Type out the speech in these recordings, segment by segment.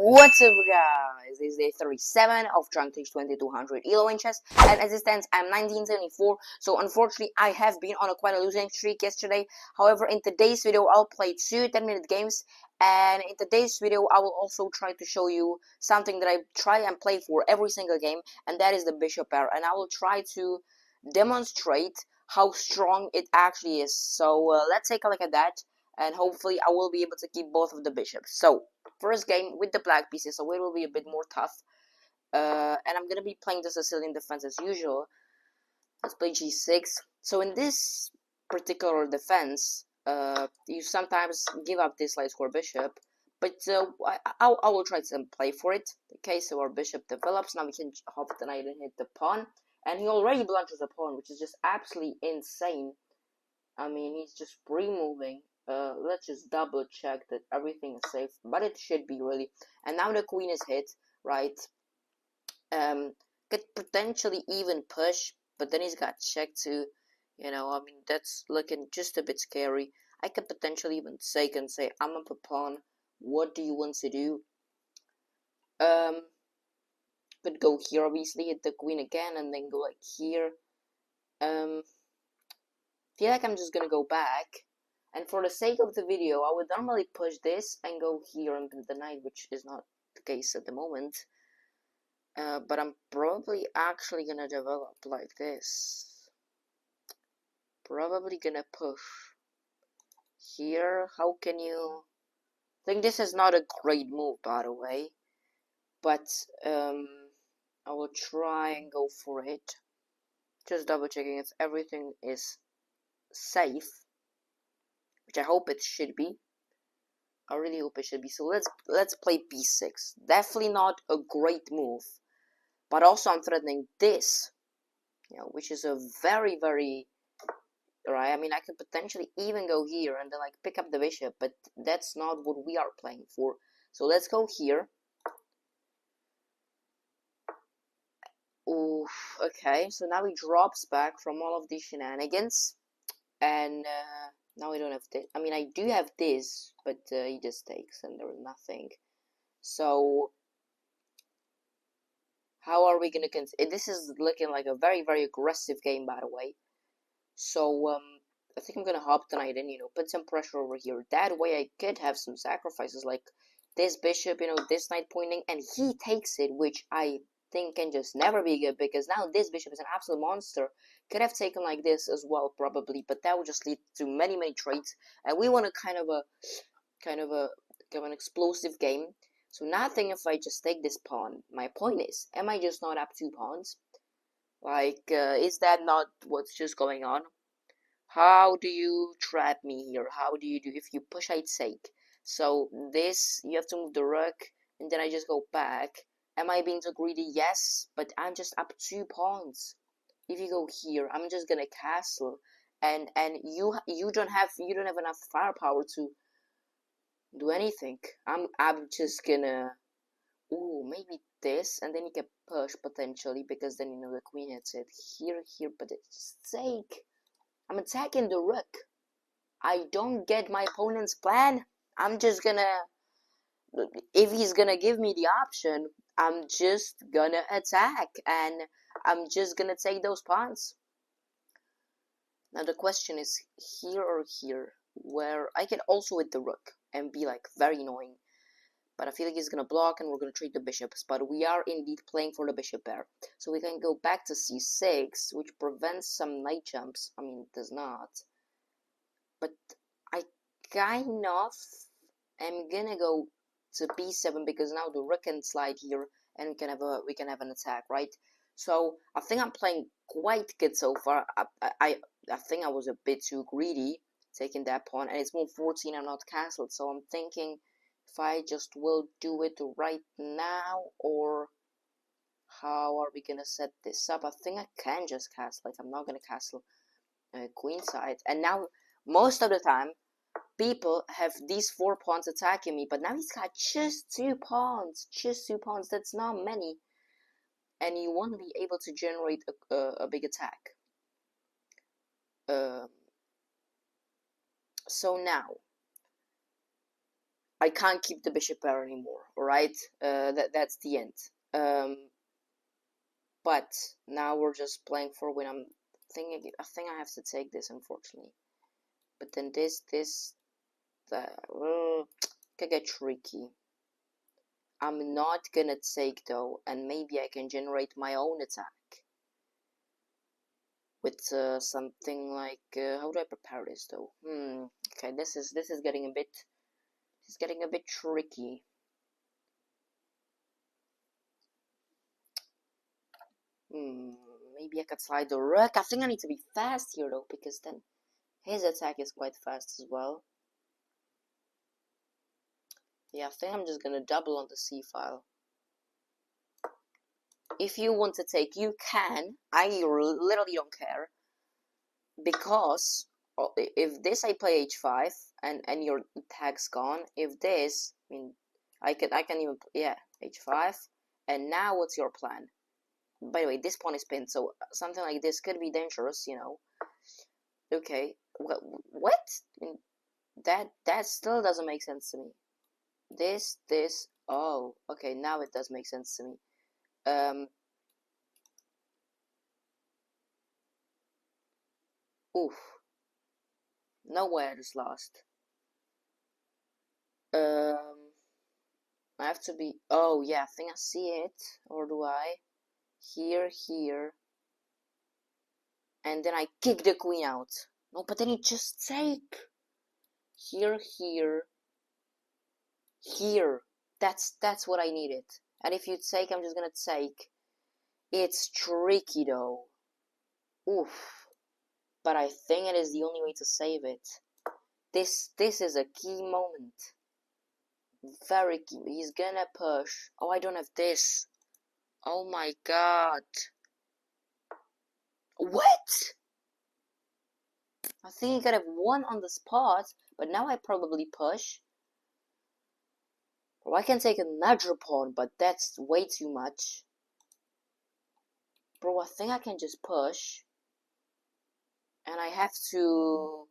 What's up, guys? This is day 37 of Drunk Teach 2200 ELO in chess, and as it stands, I'm 1974. So unfortunately, I have been on quite a losing streak yesterday. However, in today's video, I'll play two 10-minute games, and in today's video, I will also try to show you something that I try and play for every single game, and that is the bishop pair. And I will try to demonstrate how strong it actually is. So let's take a look at that, and hopefully, I will be able to keep both of the bishops. So first game with the black pieces, so it will be a bit more tough. And I'm gonna be playing the Sicilian defense as usual. Let's play g6. So in this particular defense, you sometimes give up this light square bishop, but I will try to play for it. Okay, so our bishop develops. Now we can hop the knight and hit the pawn, and he already blunders a pawn, which is just absolutely insane. I mean, he's just pre-moving. Let's just double check that everything is safe, but it should be really. And now the queen is hit, right? Could potentially even push, but then he's got check too. You know, I mean, that's looking just a bit scary. I could potentially even take and say, I'm up a pawn. What do you want to do? Could go here, obviously, hit the queen again, and then go like here. Feel like I'm just gonna go back. And for the sake of the video, I would normally push this and go here and the knight, which is not the case at the moment. But I'm probably actually gonna develop like this. Probably gonna push here. How can you? I think this is not a great move, by the way. But I will try and go for it. Just double checking if everything is safe, which I hope it should be. I really hope it should be. So let's play b6. Definitely not a great move, but also I'm threatening this, you know, which is a very right. I mean, I could potentially even go here and then like pick up the bishop, but that's not what we are playing for. So let's go here. Ooh, okay. So now he drops back from all of these shenanigans, and now we don't have this. I mean, I do have this, but he just takes, and there is nothing. So how are we gonna continue? This is looking like a very aggressive game, by the way. So I think I'm gonna hop the knight in, you know, put some pressure over here. That way I could have some sacrifices, like this bishop, you know, this knight pointing, and he takes it, which I think can just never be good, because now this bishop is an absolute monster. Could have taken like this as well, probably, but that would just lead to many trades, and we want a kind of an explosive game. So nothing if I just take this pawn. My point is, am I just not up 2 pawns? Like, is that not what's just going on? How do you trap me here? How do you do? If you push, I take. So this, you have to move the rook, and then I just go back. Am I being too greedy? Yes, but I'm just up 2 pawns. If you go here, I'm just gonna castle, and you don't have enough firepower to do anything. I'm just gonna, ooh, maybe this, and then you can push potentially, because then, you know, the queen hits it here, but it's sake. I'm attacking the rook. I don't get my opponent's plan. I'm just gonna, if he's gonna give me the option, I'm just gonna attack, and I'm just gonna take those pawns. Now the question is here or here, where I can also hit the rook and be like very annoying. But I feel like he's gonna block, and we're gonna trade the bishops. But we are indeed playing for the bishop pair. So we can go back to c6, which prevents some knight jumps. I mean, it does not. But I kind of am gonna go to b7, because now the rook can slide here, and we can have an attack, right? So I think I'm playing quite good so far. I think I was a bit too greedy taking that pawn, and it's move 14 and not castled. So I'm thinking if I just will do it right now, or how are we gonna set this up? I think I can just castle. Like, I'm not gonna castle queenside. And now most of the time people have these 4 pawns attacking me, but now he's got just 2 pawns. That's not many, and you won't be able to generate a big attack. So now I can't keep the bishop pair anymore. Alright, that's the end. But now we're just playing for win. I think I have to take this, unfortunately. But then this could get tricky. I'm not gonna take though, and maybe I can generate my own attack with something like how do I prepare this though? Okay, this is getting a bit tricky. Maybe I could slide the rook. I think I need to be fast here though, because then his attack is quite fast as well. Yeah, I think I'm just gonna double on the c file. If you want to take, you can. I literally don't care, because if this I play h5 and your attack's gone. If this, I mean, I can even, yeah, h5. And now what's your plan? By the way, this pawn is pinned, so something like this could be dangerous, you know. Okay, what? I mean, that still doesn't make sense to me. This, oh, okay, now it does make sense to me. Oof. Nowhere I just lost. I have to be, oh yeah, I think I see it, or do I? Here, and then I kick the queen out. No, but then you just take. Here. That's what I needed. And if you take, I'm just gonna take. It's tricky though. Oof. But I think it is the only way to save it. This is a key moment. Very key. He's gonna push. Oh, I don't have this. Oh my god. What? I think he could have won on the spot, but now I probably push. Or I can take another pawn, but that's way too much. Bro, I think I can just push. And I have to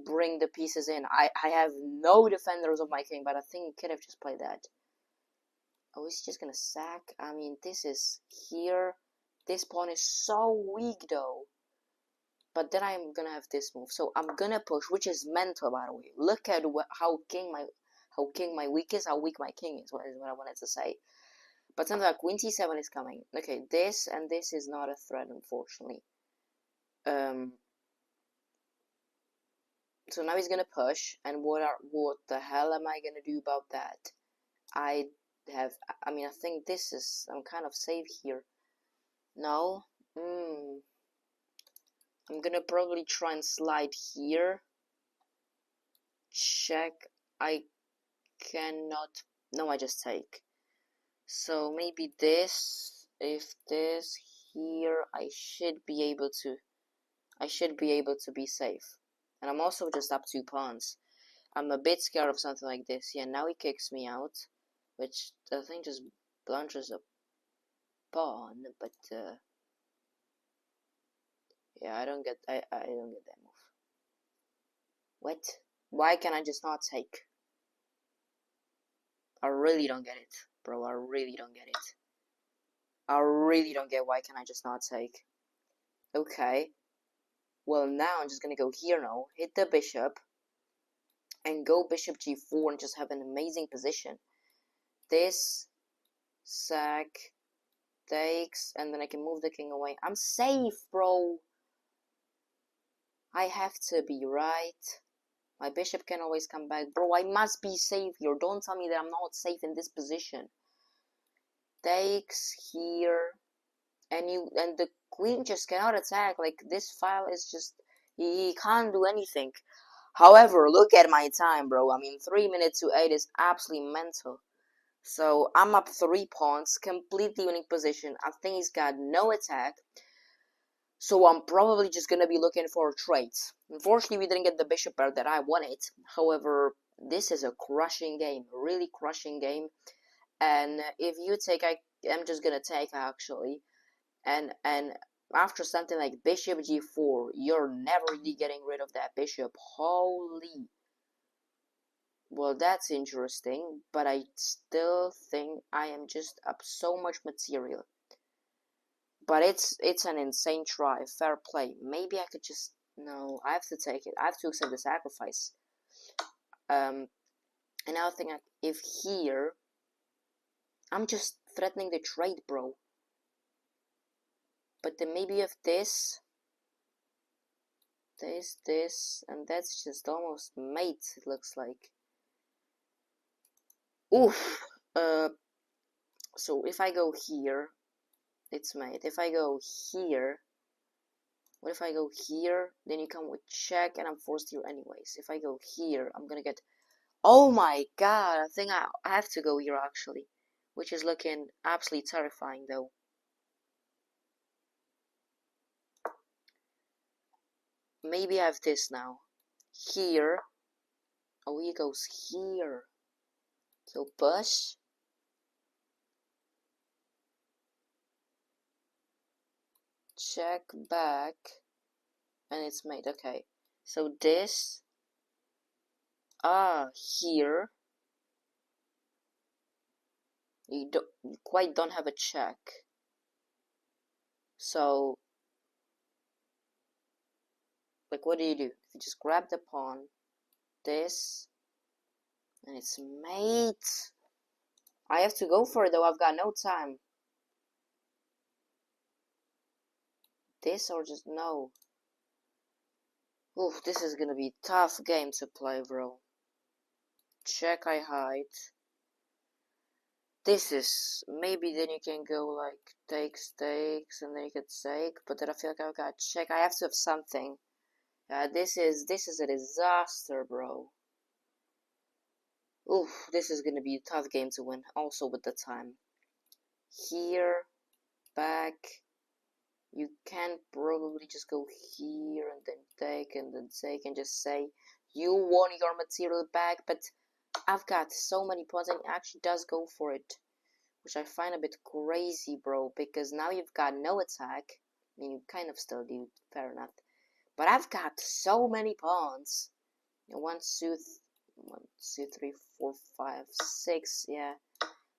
bring the pieces in. I have no defenders of my king, but I think he could have just played that. Oh, he's just gonna sack. I mean, this is here. This pawn is so weak though. But then I'm gonna have this move. So I'm gonna push, which is mental, by the way. Look at how king my weak is, how weak my king is what I wanted to say. But something like queen c7 is coming. Okay, this and this is not a threat, unfortunately. So now he's gonna push, and what the hell am I gonna do about that? I mean, I think this is, I'm kind of safe here. No? I'm gonna probably try and slide here. Check. I cannot. No, I just take. So maybe this. If this here, I should be able to be safe. And I'm also just up 2 pawns. I'm a bit scared of something like this. Yeah, now he kicks me out, which I think just blunders a pawn, but yeah, I don't get that move. What? Why can I just not take? I really don't get it, bro. I really don't get it. I really don't get why can I just not take. Okay. Well, now I'm just gonna go here now, hit the bishop, and go bishop g4 and just have an amazing position. This, sack, takes, and then I can move the king away. I'm safe, bro. I have to be right. My bishop can always come back. Bro, I must be safe here. Don't tell me that I'm not safe in this position. Takes here. And the queen just cannot attack. Like, this file is just, he can't do anything. However, look at my time, bro. I mean, 3 minutes to 8 is absolutely mental. So I'm up 3 pawns, completely winning position. I think he's got no attack. So I'm probably just gonna be looking for trades. Unfortunately, we didn't get the bishop pair that I wanted. However, this is a crushing game, really crushing game. And if you take, I'm just gonna take actually. And after something like bishop g4, you're never really getting rid of that bishop. Holy. Well, that's interesting, but I still think I am just up so much material. But it's an insane try, fair play. Maybe I could just no, I have to take it. I have to accept the sacrifice. And now I think if here, I'm just threatening the trade, bro. But then maybe if this, and that's just almost mate. It looks like. Oof. So if I go here, it's mate. If I go here, what if I go here? Then you come with check, and I'm forced here anyways. If I go here, I'm gonna get. Oh my god! I think I have to go here actually, which is looking absolutely terrifying though. Maybe I have this now. Here. Oh, he goes here. So push. Check back. And it's made. Okay. So this. Here. You quite don't have a check. So. Like, what do? You just grab the pawn. This. And it's mate. I have to go for it though, I've got no time. This or just no. Oof, this is gonna be a tough game to play, bro. Check, I hide. This is, maybe then you can go like takes, and then you can take, but then I feel like I've got check. I have to have something. This is a disaster, bro. Oof, this is gonna be a tough game to win, also with the time. Here, back. You can probably just go here and then take and just say you want your material back, but I've got so many pawns and it actually does go for it, which I find a bit crazy, bro, because now you've got no attack. I mean, you kind of still do, fair enough, but I've got so many pawns. 1, 2, 3, 4, 5, 6, yeah,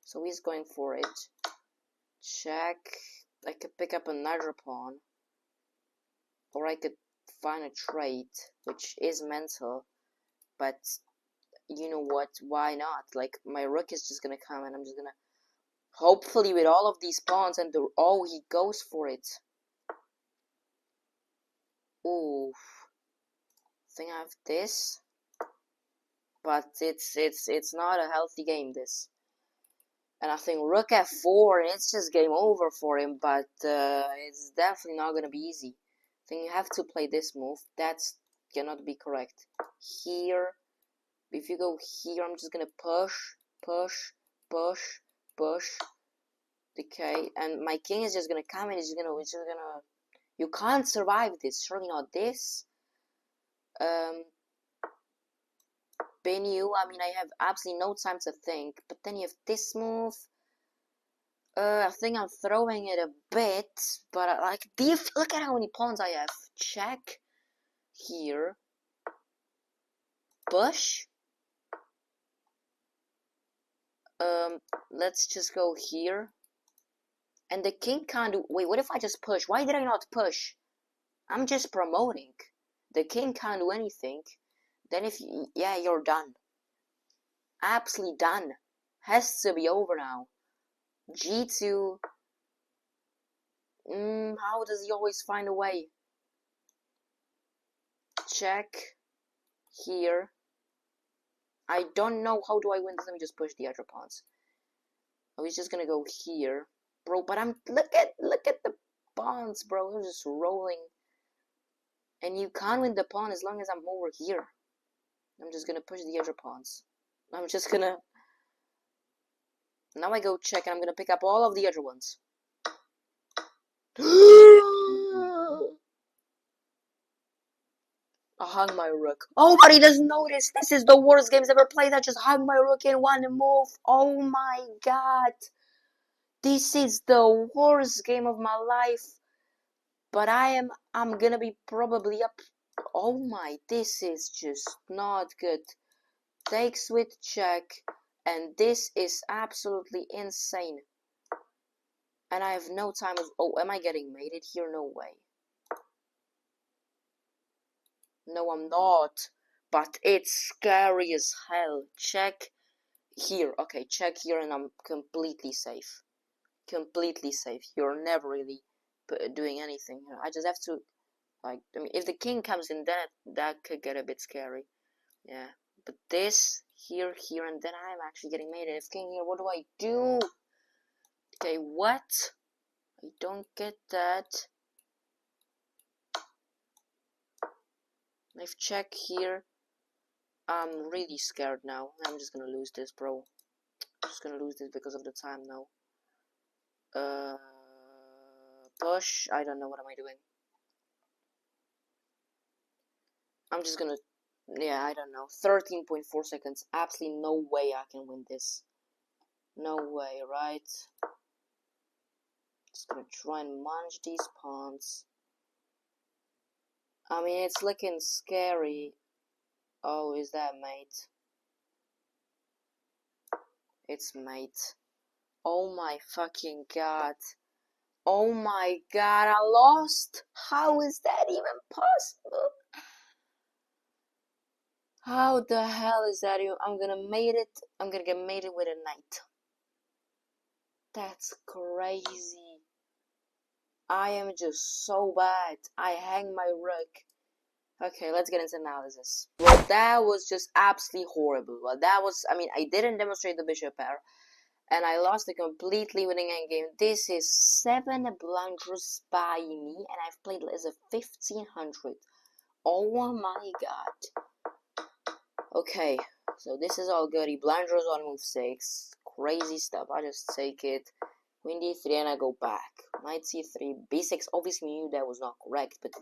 so he's going for it. Check. I could pick up another pawn, or I could find a trait, which is mental, but you know what, why not? Like, my rook is just gonna come and I'm just gonna, hopefully with all of these pawns, and oh, he goes for it. Ooh, I think I have this, but it's not a healthy game, this. And I think rook f4, it's just game over for him, but it's definitely not gonna be easy. I think you have to play this move. That's cannot be correct. Here, if you go here, I'm just gonna push. Okay, and my king is just gonna come and it's just gonna. You can't survive this. Surely not this. Benu, I mean, I have absolutely no time to think. But then you have this move. I think I'm throwing it a bit, but like, look at how many pawns I have. Check here. Push. Let's just go here. And the king can't do. Wait, what if I just push? Why did I not push? I'm just promoting. The king can't do anything. Then if you, yeah, you're done. Absolutely done. Has to be over now. G2. How does he always find a way? Check. Here. I don't know how do I win this. Let me just push the other pawns. Oh, he's just gonna go here. Bro, but I'm look at the pawns, bro. They're just rolling. And you can't win the pawn as long as I'm over here. I'm just gonna push the other pawns. I'm just gonna. Now I go check and I'm gonna pick up all of the other ones. I hung my rook. Oh, but he doesn't notice. This is the worst games ever played. I just hung my rook in one move. Oh my god. This is the worst game of my life. But I'm gonna be probably up. Oh my, this is just not good. takes with check, and this is absolutely insane. And I have no time of. Oh, am I getting mated here? No way. No, I'm not. But it's scary as hell. Check here. Okay, check here, and I'm completely safe. Completely safe. You're never really doing anything. I just have to, like, I mean, if the king comes in, that could get a bit scary. Yeah. But this here, and then I'm actually getting mated. If king here, what do I do? Okay, what? I don't get that. If check here, I'm really scared now. I'm just gonna lose this, bro. I'm just gonna lose this because of the time now. Push. I don't know. What am I doing? I'm just gonna. Yeah, I don't know. 13.4 seconds. Absolutely no way I can win this. No way, right? Just gonna try and munch these pawns. I mean, it's looking scary. Oh, is that mate? It's mate. Oh my fucking god. Oh my god, I lost! How is that even possible? How the hell is that even? I'm gonna mate it. I'm gonna get mated with a knight. That's crazy. I am just so bad. I hang my rook. Okay, let's get into analysis. Well, that was just absolutely horrible. Well, that was, I mean, I didn't demonstrate the bishop pair, and I lost a completely winning endgame. This is 7 blunders by me, and I've played as a 1500. Oh my god. Okay, so this is all good. He blunders on move 6. Crazy stuff. I just take it. Queen d3 and I go back. Knight c3, b6. Obviously knew that was not correct, but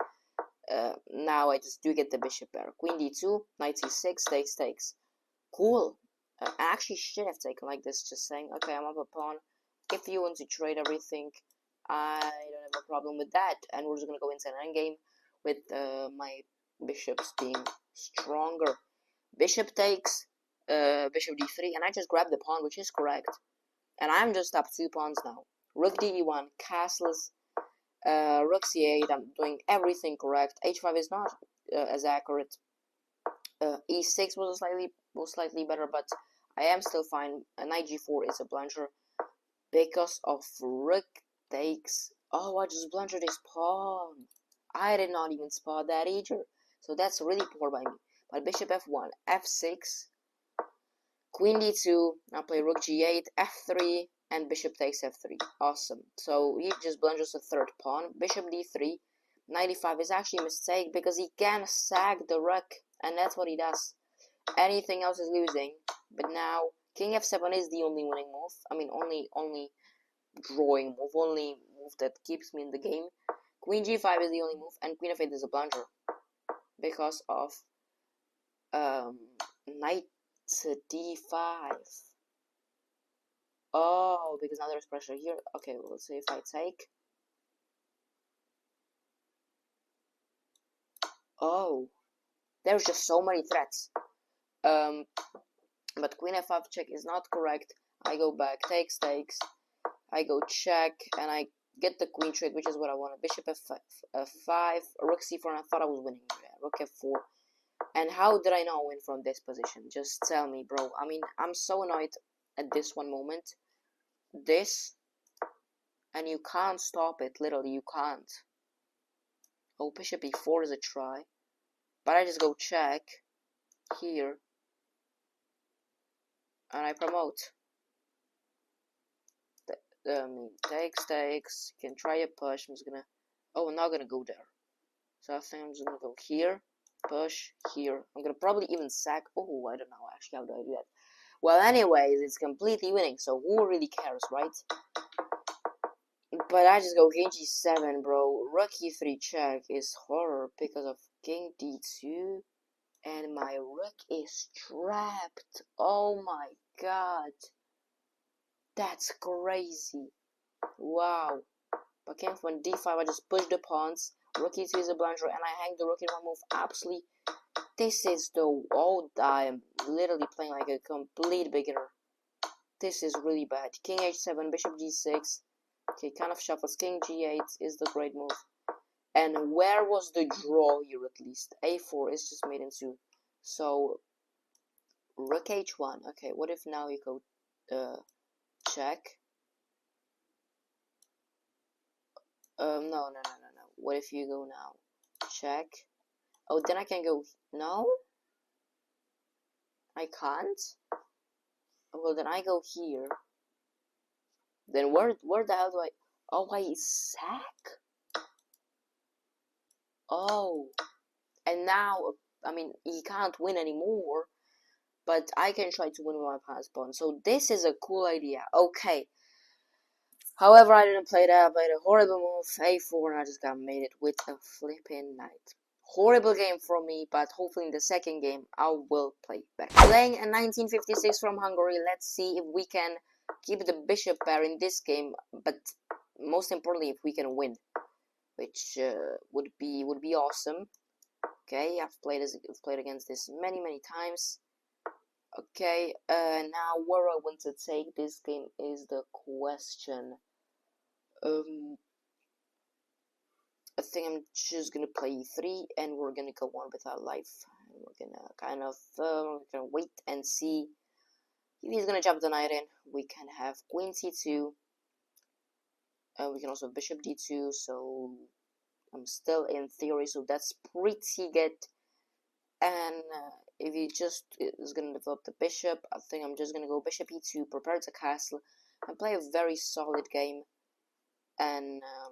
now I just do get the bishop pair. Queen d2, knight c6, takes. Cool. I actually should have taken like this, just saying, okay, I'm up a pawn. If you want to trade everything, I don't have a problem with that. And we're just going to go into an endgame with my bishops being stronger. Bishop takes, bishop d3, and I just grab the pawn, which is correct. And I'm just up 2 pawns now. Rook d1, castles, rook c8, I'm doing everything correct. h5 is not as accurate. E6 was slightly better, but I am still fine. Knight g4 is a blunder because of rook takes. Oh, I just blundered his pawn. I did not even spot that either. So that's really poor by me. But bishop f1, f6, queen d2. I play rook g8, f3, and bishop takes f3. Awesome. So he just blunders a third pawn. Bishop d3. Knight e5 is actually a mistake because he can sag the rook, and that's what he does. Anything else is losing. But now king f7 is the only winning move. I mean, only drawing move, only move that keeps me in the game. Queen g5 is the only move, and queen f8 is a blunder because of knight d5. Oh, because now there's pressure here. Okay, well, let's see if I take. Oh, there's just so many threats. But queen f5 check is not correct. I go back, takes. I go check, and I get the queen trade, which is what I wanted. Bishop f5, rook c4, and I thought I was winning. Yeah, rook f4. And how did I not win from this position? Just tell me, bro. I mean, I'm so annoyed at this one moment. This, and you can't stop it. Literally, you can't. Oh, bishop e4 is a try. But I just go check here. And I promote. Takes. You can try a push. I'm just gonna. Oh, I'm not gonna go there. So I think I'm just gonna go here. Push here. I'm gonna probably even sack. Oh, I don't know actually. How do I do that? Well, anyways, it's completely winning. So who really cares, right? But I just go king g7, bro. Rook e3 check is horror because of king d2. And my rook is trapped. Oh my god. That's crazy. Wow. But king f1 d5, I just push the pawns. Rook e2 is a blunder, and I hang the rook in one move. Absolutely This is the old. I am literally playing like a complete beginner. This is really bad. King h7, bishop g6. Okay, kind of shuffles. King g8 is the great move. And where was the draw here at least? a4 is just made into. So rook h1. Okay, what if now you go check? No. What if you go now? Check. Oh, then I can go. No, I can't. Well, then I go here. Then where the hell do I? Oh, I sack. Oh, and now I mean he can't win anymore. But I can try to win with my pass pawn. So this is a cool idea. Okay. However, I didn't play that. I played a horrible move, a4, and I just got made it with a flipping knight. Horrible game from me, but hopefully in the second game I will play better. Playing a 1956 from Hungary. Let's see if we can keep the bishop pair in this game, but most importantly, if we can win, which would be awesome. Okay, I've played against this many times. Okay, now where I want to take this game is the question. I think I'm just gonna play e3 and we're gonna go on with our life. We're gonna kind of wait and see if he's gonna jump the knight in. We can have queen c2. We can also have bishop d2. So I'm still in theory, so that's pretty good. And if he just is gonna develop the bishop, I think I'm just gonna go bishop e2, prepare to castle, and play a very solid game. And I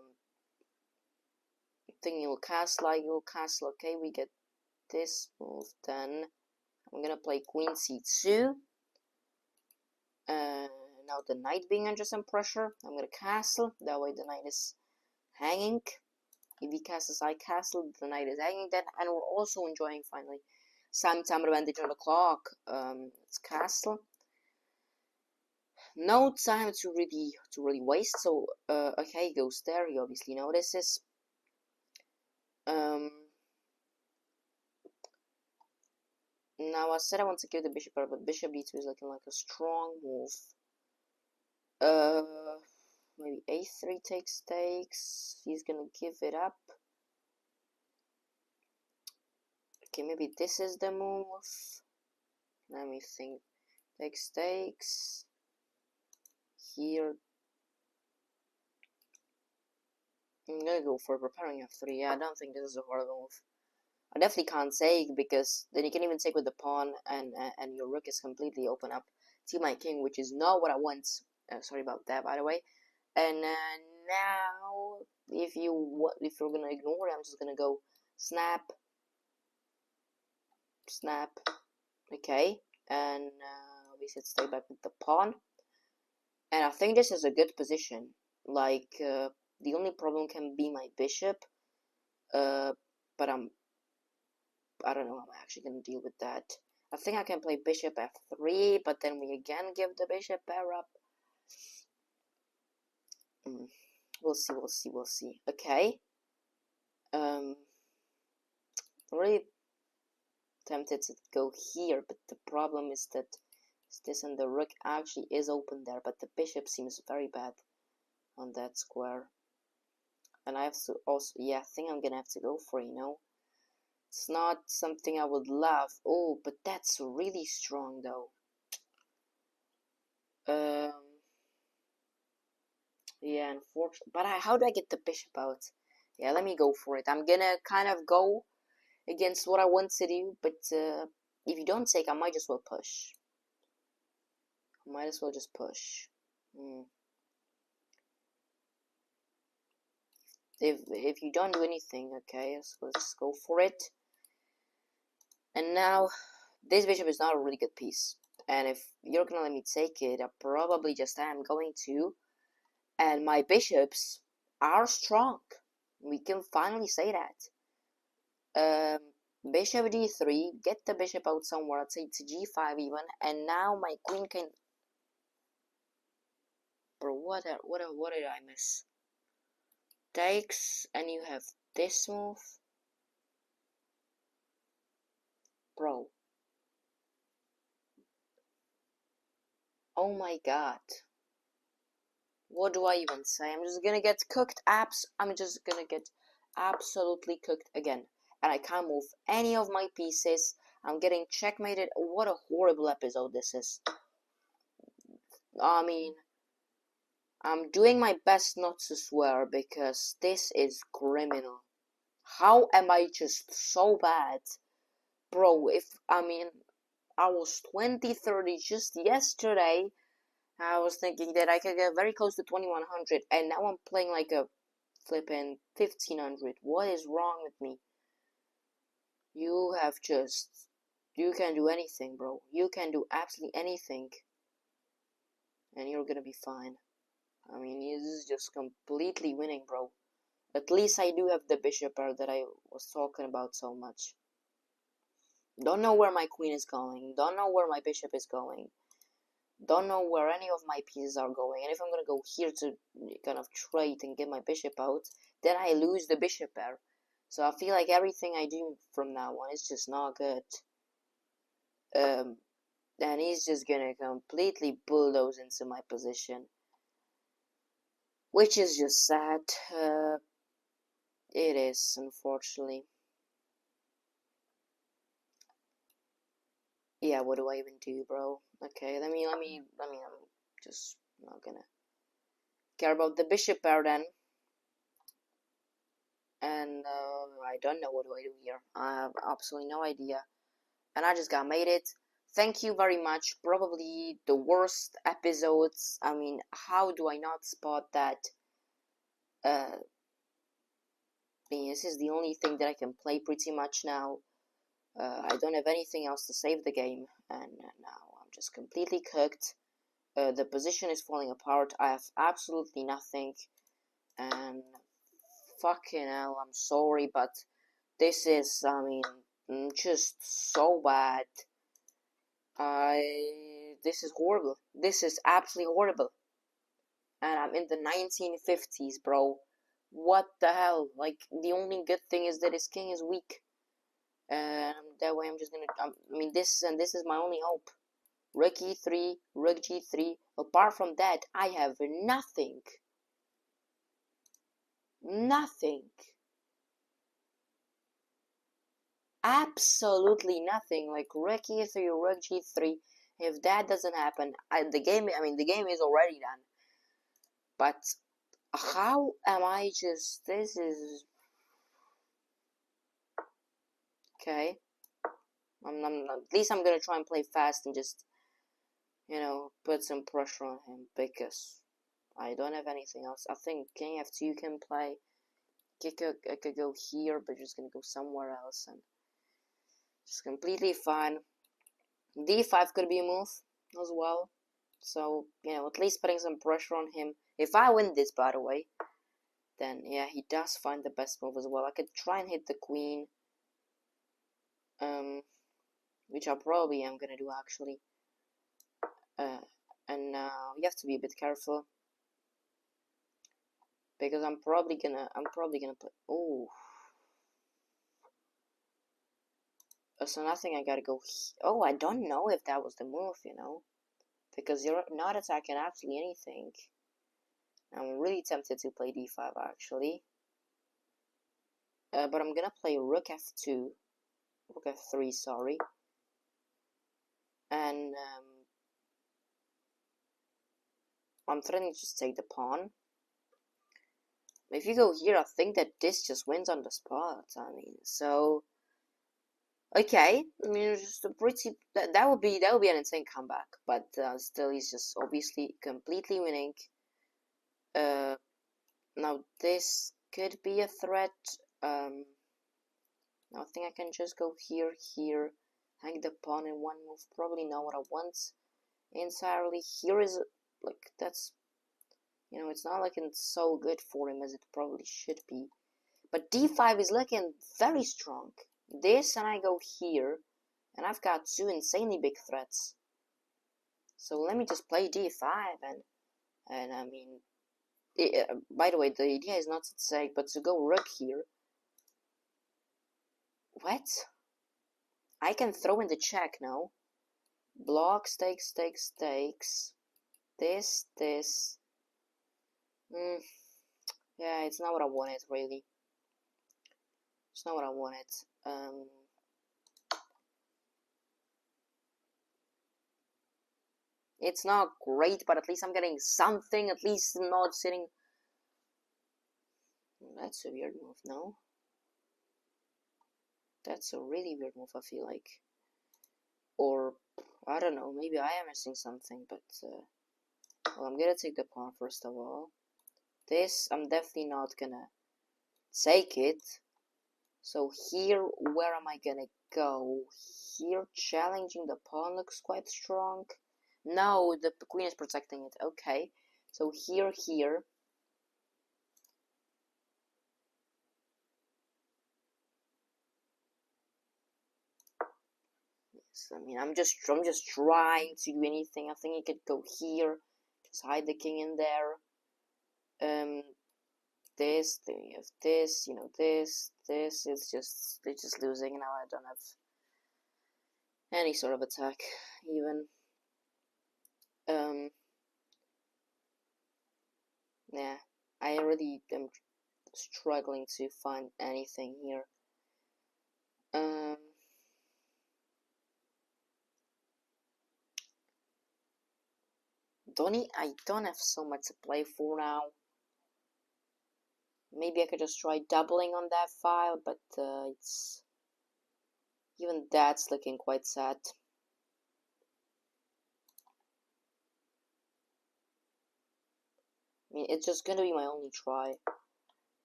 think he'll castle. Okay, we get this move. Then I'm gonna play queen c2. Now the knight being under some pressure, I'm gonna castle. That way the knight is hanging. If he castles, I castle. The knight is hanging. Then, and we're also enjoying finally some time advantage on the clock. It's castle. No time to really waste. So okay, he goes there. He obviously notices. Now I said I want to give the bishop up, but bishop d2 is looking like a strong move. Maybe a3 takes. He's gonna give it up. Okay, maybe this is the move. Let me think. Takes. Here. I'm gonna go for preparing f3. Yeah, I don't think this is a horrible move. I definitely can't take because then you can even take with the pawn and your rook is completely open up to my king, which is not what I want. Sorry about that, by the way. And now, if you're gonna ignore it, I'm just gonna go snap. Okay, and we should stay back with the pawn. And I think this is a good position. Like the only problem can be my bishop, but I don't know how I'm actually gonna deal with that. I think I can play bishop f3, but then we again give the bishop pair up. We'll see. Okay. Really tempted to go here, but the problem is that this and the rook actually is open there, but the bishop seems very bad on that square. And I have to also, yeah, I think I'm gonna have to go for it, It's not something I would love. Oh, but that's really strong though. Yeah, unfortunately. But how do I get the bishop out? Yeah, let me go for it. I'm gonna kind of go against what I want to do, but if you don't take, I might as well push. I might as well just push. If you don't do anything, okay, so let's go for it. And now, this bishop is not a really good piece. And if you're gonna let me take it, I probably just am going to. And my bishops are strong. We can finally say that. Bishop d3, get the bishop out somewhere, I'd say to g5 even, and now my queen can... Bro, what did I miss? Takes, and you have this move. bro. Oh my god. What do I even say? I'm just gonna get cooked I'm just gonna get absolutely cooked again. And I can't move any of my pieces. I'm getting checkmated. What a horrible episode this is. I mean, I'm doing my best not to swear because this is criminal. How am I just so bad? Bro, I was 2030 just yesterday. I was thinking that I could get very close to 2100, and now I'm playing like a flippin' 1500. What is wrong with me? You can do anything, bro. You can do absolutely anything, and you're gonna be fine. I mean, this is just completely winning, bro. At least I do have the bishop pair that I was talking about so much. Don't know where my queen is going. Don't know where my bishop is going. Don't know where any of my pieces are going. And if I'm gonna go here to kind of trade and get my bishop out, then I lose the bishop pair. So I feel like everything I do from now on is just not good. And he's just gonna completely bulldoze into my position, which is just sad. It is, unfortunately. Yeah, what do I even do, bro? Okay, let me. I'm just not gonna care about the bishop pair then. And I don't know what do I do here. I have absolutely no idea. And I just got made it. Thank you very much. Probably the worst episodes. I mean, how do I not spot that? This is the only thing that I can play pretty much now. I don't have anything else to save the game, and now I'm just completely cooked. The position is falling apart. I have absolutely nothing, and fucking hell, I'm sorry, but this is, just so bad. This is horrible. This is absolutely horrible. And I'm in the 1950s, bro. What the hell? Like, the only good thing is that his king is weak. That way I'm just gonna, this is my only hope. Rook e3, rook g3. Apart from that, I have nothing. Nothing. Absolutely nothing. Like rook e3, rook g3. If that doesn't happen, the game is already done. But how am I just? This is okay. At least I'm gonna try and play fast and just, put some pressure on him because I don't have anything else. I think king f2 can play. I could go here, but just gonna go somewhere else and just completely fine. d5 could be a move as well. So, at least putting some pressure on him. If I win this, by the way, then yeah, he does find the best move as well. I could try and hit the queen. Which I probably am gonna do actually. And now you have to be a bit careful because I'm probably gonna play. Oh, so nothing. I gotta go. Oh, I don't know if that was the move, because you're not attacking absolutely anything. I'm really tempted to play d5 actually, but I'm gonna play rook f2, rook f3. Sorry, and I'm threatening to just take the pawn. If you go here, I think that this just wins on the spot. So okay. Just a pretty that would be an insane comeback, but still, he's just obviously completely winning. Now this could be a threat. Now I think I can just go here, hang the pawn in one move. Probably not what I want entirely. Here is like that's. It's not looking so good for him as it probably should be. But d5 is looking very strong. This and I go here, and I've got two insanely big threats. So let me just play d5 and by the way, the idea is not to say, but to go rook here. What? I can throw in the check now. Blocks, takes, takes, takes. This. Yeah, it's not what I wanted, really. It's not what I wanted. It's not great, but at least I'm getting something. At least I'm not sitting. That's a weird move, no? That's a really weird move, I feel like. Or, I don't know, maybe I am missing something, but, well, I'm gonna take the pawn first of all. This, I'm definitely not gonna take it. So here, where am I gonna go? Here, challenging the pawn looks quite strong. No, the queen is protecting it. Okay, so here. Yes, I mean, I'm just trying to do anything. I think I could go here, just hide the king in there. This, then you have this, you know, this. It's just they're just losing now. I don't have any sort of attack, even. Yeah, I really am struggling to find anything here. I don't have so much to play for now. Maybe I could just try doubling on that file, but it's even that's looking quite sad. I mean, it's just gonna be my only try.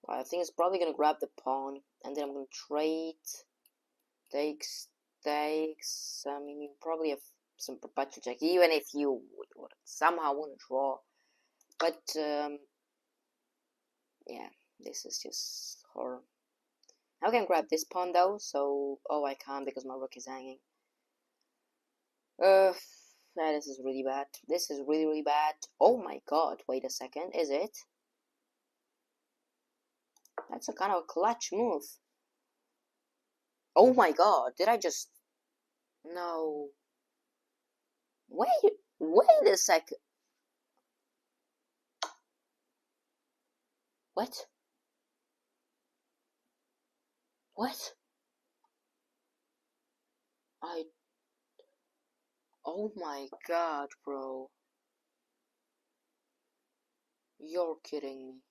I think it's probably gonna grab the pawn, and then I'm gonna trade. Takes. I mean, you probably have some perpetual check, even if you would somehow want to draw. But yeah, this is just horror. I can grab this pawn though, so I can't because my rook is hanging. Yeah, this is really bad. This is really bad. Oh my god! Wait a second, is it? That's a kind of a clutch move. Oh my god! Did I just? No. Wait a second. What? What? Oh my god, bro. You're kidding me.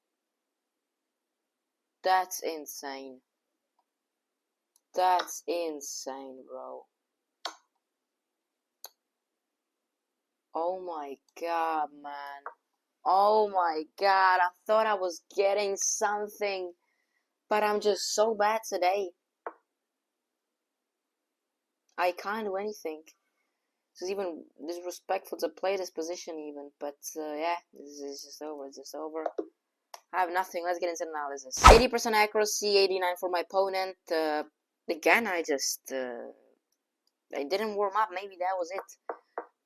That's insane. That's insane, bro. Oh my god, man. Oh my god, I thought I was getting something, but I'm just so bad today. I can't do anything. It's even disrespectful to play this position even, but yeah, this is just over, it's just over. I have nothing, let's get into analysis. 80% accuracy, 89 for my opponent. Again, I didn't warm up, maybe that was it.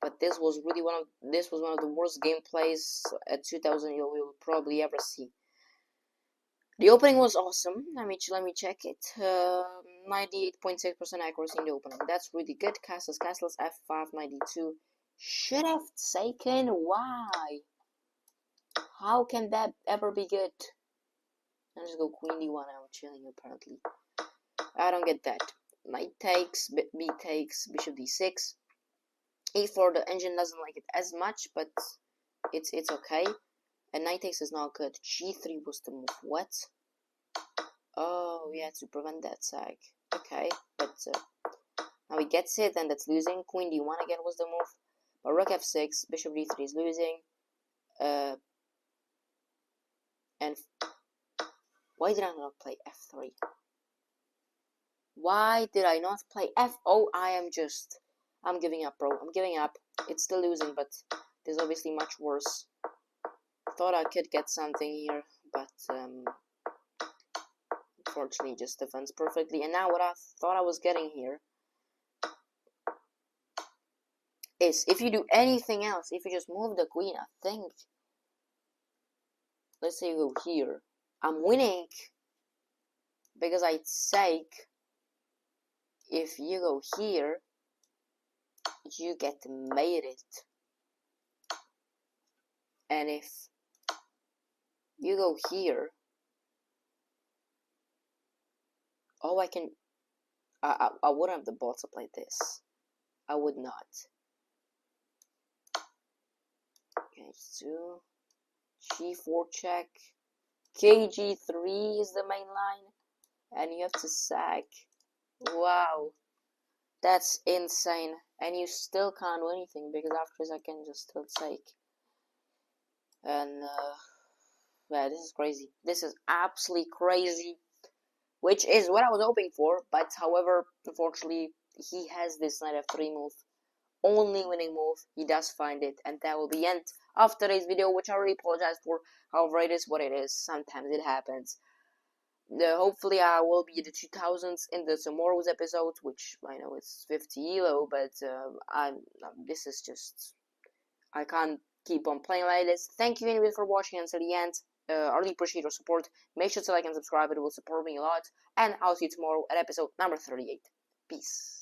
But this was really one of the worst gameplays at 2000 you'll probably ever see. The opening was awesome. Let me check it. 98.6% accuracy in the opening. That's really good. Castles, f5, 92. Should have taken. Why? How can that ever be good? I'll just go queen d1. I'm chilling apparently. I don't get that. Knight takes, b takes, bishop d6. e4. The engine doesn't like it as much, but it's okay. And knight takes is not good. g3 was the move. What? Oh, yeah, to prevent that sag. Okay, but now he gets it, and that's losing. Queen d1 again was the move. But rook f6, bishop d3 is losing. And why did I not play f3? Why did I not play f? Oh, I'm giving up, bro. I'm giving up. It's still losing, but there's obviously much worse. Thought I could get something here, but unfortunately just defends perfectly. And now what I thought I was getting here is if you do anything else, if you just move the queen, I think, let's say you go here, I'm winning because I take if you go here, you get made it. And if you go here, oh, I can. I wouldn't have the bots apply this. I would not. Okay, so G4 check. KG3 is the main line, and you have to sack. Wow, that's insane. And you still can't do anything because after this I can just still take. And yeah, this is crazy. This is absolutely crazy, which is what I was hoping for. But however, unfortunately, he has this knight f3 move. Only winning move, he does find it, and that will be the end of today's video, which I already apologize for. However, it is what it is. Sometimes it happens. Hopefully, I will be the 2000s in the tomorrow's episode, which I know it's 50 elo, but this is just, I can't keep on playing like this. Thank you anyway for watching until the end. I really appreciate your support. Make sure to like and subscribe; it will support me a lot. And I'll see you tomorrow at episode number 38. Peace.